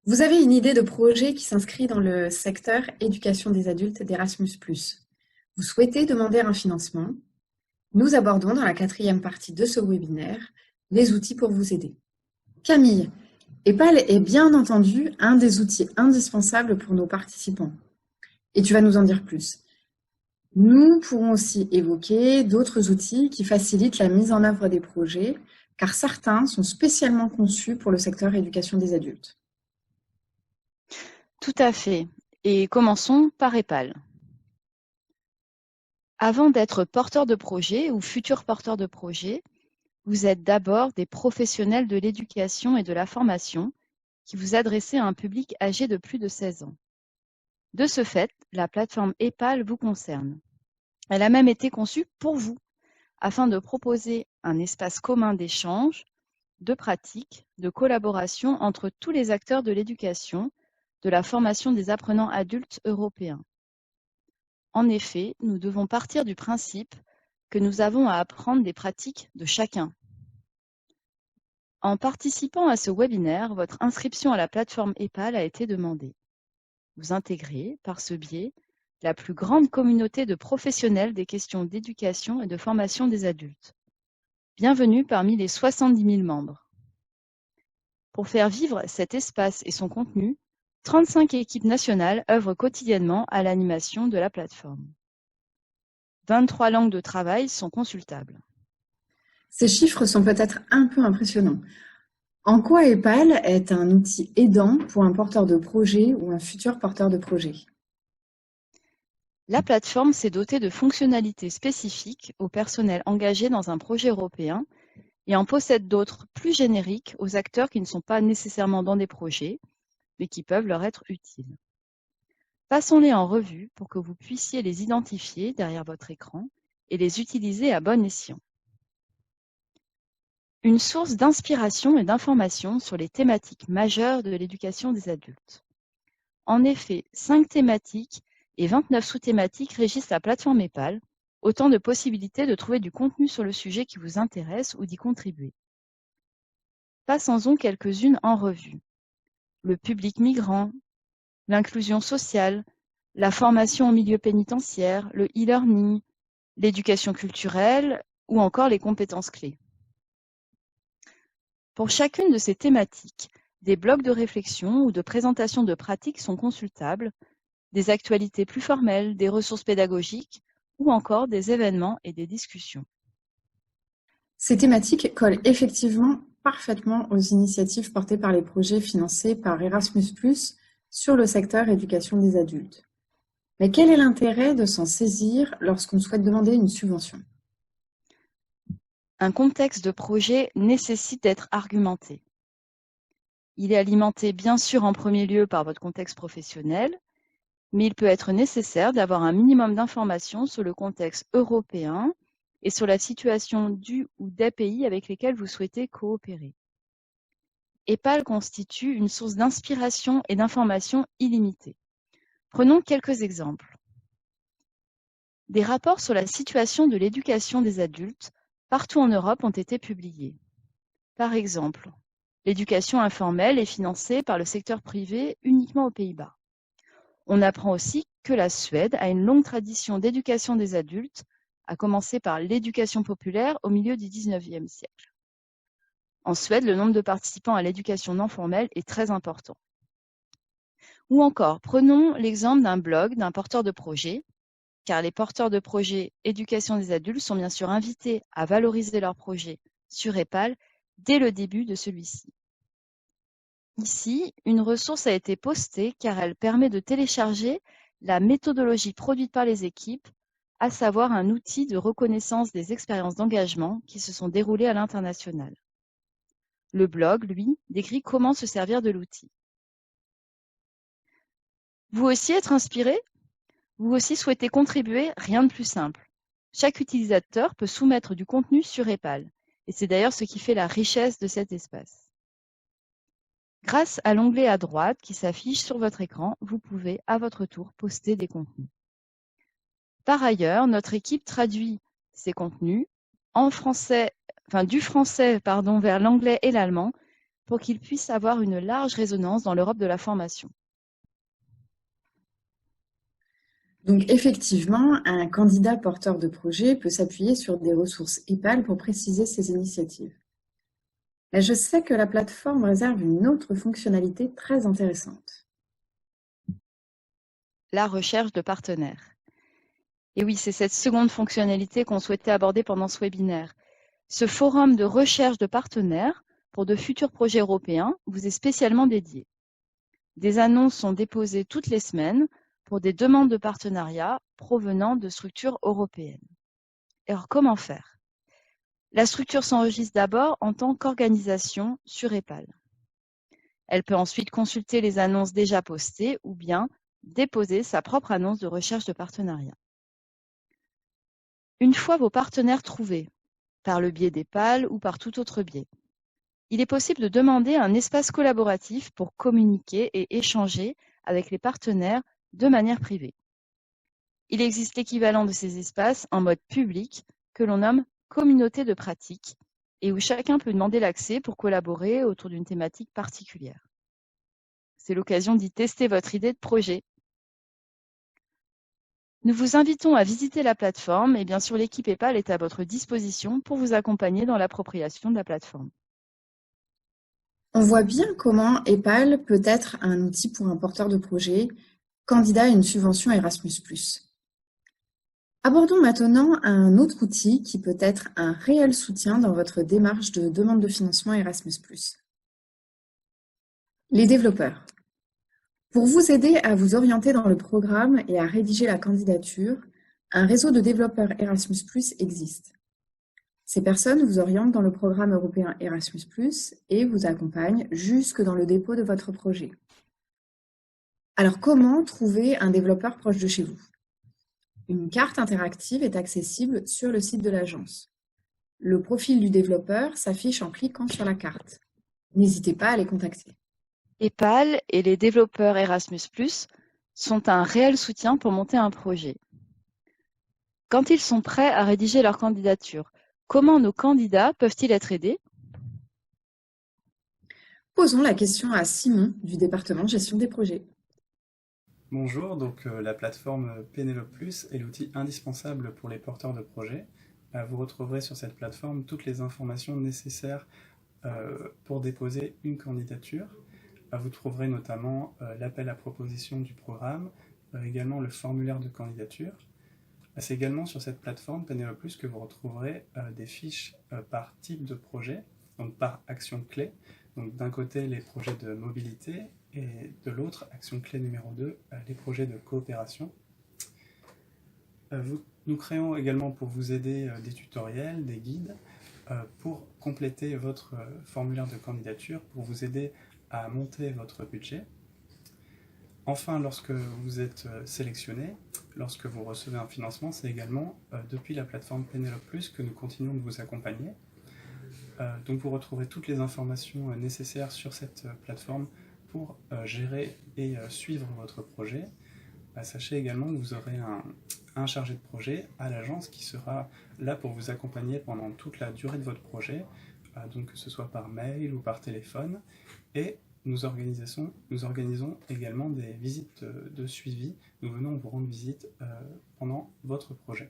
Vous avez une idée de projet qui s'inscrit dans le secteur éducation des adultes d'Erasmus+. Vous souhaitez demander un financement. Nous abordons dans la quatrième partie de ce webinaire les outils pour vous aider. Camille, EPAL est bien entendu un des outils indispensables pour nos participants. Et tu vas nous en dire plus. Nous pourrons aussi évoquer d'autres outils qui facilitent la mise en œuvre des projets, car certains sont spécialement conçus pour le secteur éducation des adultes. Tout à fait. Et commençons par EPAL. Avant d'être porteur de projet ou futur porteur de projet, vous êtes d'abord des professionnels de l'éducation et de la formation qui vous adressez à un public âgé de plus de 16 ans. De ce fait, la plateforme EPAL vous concerne. Elle a même été conçue pour vous, afin de proposer un espace commun d'échange, de pratique, de collaboration entre tous les acteurs de l'éducation, de la formation des apprenants adultes européens. En effet, nous devons partir du principe que nous avons à apprendre des pratiques de chacun. En participant à ce webinaire, votre inscription à la plateforme EPAL a été demandée. Vous intégrez, par ce biais, la plus grande communauté de professionnels des questions d'éducation et de formation des adultes. Bienvenue parmi les 70 000 membres. Pour faire vivre cet espace et son contenu, 35 équipes nationales œuvrent quotidiennement à l'animation de la plateforme. 23 langues de travail sont consultables. Ces chiffres sont peut-être un peu impressionnants. En quoi EPAL est un outil aidant pour un porteur de projet ou un futur porteur de projet? La plateforme s'est dotée de fonctionnalités spécifiques au personnel engagé dans un projet européen et en possède d'autres plus génériques aux acteurs qui ne sont pas nécessairement dans des projets, mais qui peuvent leur être utiles. Passons-les en revue pour que vous puissiez les identifier derrière votre écran et les utiliser à bon escient. Une source d'inspiration et d'information sur les thématiques majeures de l'éducation des adultes. En effet, 5 thématiques et 29 sous-thématiques régissent la plateforme EPAL, autant de possibilités de trouver du contenu sur le sujet qui vous intéresse ou d'y contribuer. Passons-en quelques-unes en revue. Le public migrant, l'inclusion sociale, la formation au milieu pénitentiaire, le e-learning, l'éducation culturelle ou encore les compétences clés. Pour chacune de ces thématiques, des blocs de réflexion ou de présentation de pratiques sont consultables, des actualités plus formelles, des ressources pédagogiques ou encore des événements et des discussions. Ces thématiques collent effectivement parfaitement aux initiatives portées par les projets financés par Erasmus+, sur le secteur éducation des adultes. Mais quel est l'intérêt de s'en saisir lorsqu'on souhaite demander une subvention? Un contexte de projet nécessite d'être argumenté. Il est alimenté bien sûr en premier lieu par votre contexte professionnel, mais il peut être nécessaire d'avoir un minimum d'informations sur le contexte européen et sur la situation du ou des pays avec lesquels vous souhaitez coopérer. EPAL constitue une source d'inspiration et d'information illimitée. Prenons quelques exemples. Des rapports sur la situation de l'éducation des adultes partout en Europe ont été publiés. Par exemple, l'éducation informelle est financée par le secteur privé uniquement aux Pays-Bas. On apprend aussi que la Suède a une longue tradition d'éducation des adultes, à commencer par l'éducation populaire au milieu du XIXe siècle. En Suède, le nombre de participants à l'éducation non formelle est très important. Ou encore, prenons l'exemple d'un blog d'un porteur de projet, car les porteurs de projet éducation des adultes sont bien sûr invités à valoriser leur projet sur EPAL dès le début de celui-ci. Ici, une ressource a été postée car elle permet de télécharger la méthodologie produite par les équipes, à savoir un outil de reconnaissance des expériences d'engagement qui se sont déroulées à l'international. Le blog, lui, décrit comment se servir de l'outil. Vous aussi être inspiré? Vous aussi souhaitez contribuer? Rien de plus simple. Chaque utilisateur peut soumettre du contenu sur EPAL, et c'est d'ailleurs ce qui fait la richesse de cet espace. Grâce à l'onglet à droite qui s'affiche sur votre écran, vous pouvez à votre tour poster des contenus. Par ailleurs, notre équipe traduit ces contenus en français, du français vers l'anglais et l'allemand pour qu'il puisse avoir une large résonance dans l'Europe de la formation. Donc effectivement, un candidat porteur de projet peut s'appuyer sur des ressources EPAL pour préciser ses initiatives. Mais je sais que la plateforme réserve une autre fonctionnalité très intéressante. La recherche de partenaires. Et oui, c'est cette seconde fonctionnalité qu'on souhaitait aborder pendant ce webinaire. Ce forum de recherche de partenaires pour de futurs projets européens vous est spécialement dédié. Des annonces sont déposées toutes les semaines pour des demandes de partenariat provenant de structures européennes. Alors, comment faire? La structure s'enregistre d'abord en tant qu'organisation sur EPAL. Elle peut ensuite consulter les annonces déjà postées ou bien déposer sa propre annonce de recherche de partenariat. Une fois vos partenaires trouvés, par le biais d'EPAL ou par tout autre biais, il est possible de demander un espace collaboratif pour communiquer et échanger avec les partenaires de manière privée. Il existe l'équivalent de ces espaces en mode public que l'on nomme communauté de pratique et où chacun peut demander l'accès pour collaborer autour d'une thématique particulière. C'est l'occasion d'y tester votre idée de projet. Nous vous invitons à visiter la plateforme et bien sûr l'équipe EPAL est à votre disposition pour vous accompagner dans l'appropriation de la plateforme. On voit bien comment EPAL peut être un outil pour un porteur de projet, candidat à une subvention Erasmus+. Abordons maintenant un autre outil qui peut être un réel soutien dans votre démarche de demande de financement Erasmus+. Les développeurs. Pour vous aider à vous orienter dans le programme et à rédiger la candidature, un réseau de développeurs Erasmus+ existe. Ces personnes vous orientent dans le programme européen Erasmus+, et vous accompagnent jusque dans le dépôt de votre projet. Alors comment trouver un développeur proche de chez vous? Une carte interactive est accessible sur le site de l'agence. Le profil du développeur s'affiche en cliquant sur la carte. N'hésitez pas à les contacter. EPAL et les développeurs Erasmus+, sont un réel soutien pour monter un projet. Quand ils sont prêts à rédiger leur candidature, comment nos candidats peuvent-ils être aidés? Posons la question à Simon du département de gestion des projets. Bonjour, donc la plateforme Pénélope Plus est l'outil indispensable pour les porteurs de projets. Vous retrouverez sur cette plateforme toutes les informations nécessaires pour déposer une candidature. Vous trouverez notamment l'appel à proposition du programme, également le formulaire de candidature. C'est également sur cette plateforme Pénélope Plus que vous retrouverez des fiches par type de projet, donc par action clé. Donc d'un côté les projets de mobilité et de l'autre, action clé numéro 2, les projets de coopération. Nous créons également pour vous aider des tutoriels, des guides, pour compléter votre formulaire de candidature, pour vous aider à monter votre budget. Enfin, lorsque vous êtes sélectionné, lorsque vous recevez un financement, c'est également depuis la plateforme Pénélope Plus que nous continuons de vous accompagner. Donc vous retrouverez toutes les informations nécessaires sur cette plateforme pour gérer et suivre votre projet. Sachez également que vous aurez un chargé de projet à l'agence qui sera là pour vous accompagner pendant toute la durée de votre projet, donc que ce soit par mail ou par téléphone. Et nous organisons également des visites de suivi. Nous venons vous rendre visite pendant votre projet.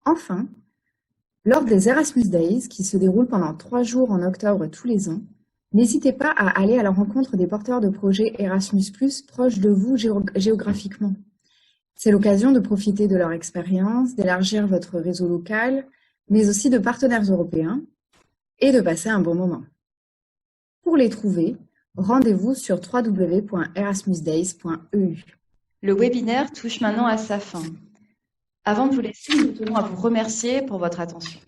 Enfin, lors des Erasmus Days, qui se déroulent pendant 3 jours en octobre tous les ans, n'hésitez pas à aller à la rencontre des porteurs de projets Erasmus+, proches de vous géographiquement. C'est l'occasion de profiter de leur expérience, d'élargir votre réseau local, mais aussi de partenaires européens, et de passer un bon moment. Pour les trouver, rendez-vous sur www.erasmusdays.eu. Le webinaire touche maintenant à sa fin. Avant de vous laisser, nous tenons à vous remercier pour votre attention.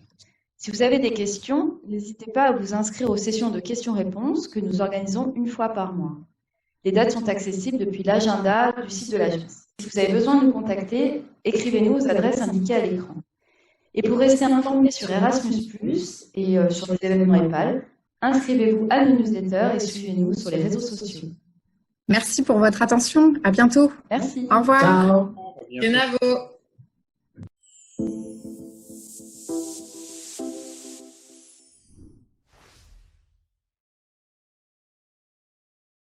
Si vous avez des questions, n'hésitez pas à vous inscrire aux sessions de questions-réponses que nous organisons une fois par mois. Les dates sont accessibles depuis l'agenda du site de l'agence. Si vous avez besoin de nous contacter, écrivez-nous aux adresses indiquées à l'écran. Et pour rester informé sur Erasmus+, et sur les événements EPAL, inscrivez-vous à nos newsletters et suivez-nous sur les réseaux sociaux. Merci pour votre attention. À bientôt. Merci. Au revoir. Ciao. Kenavo.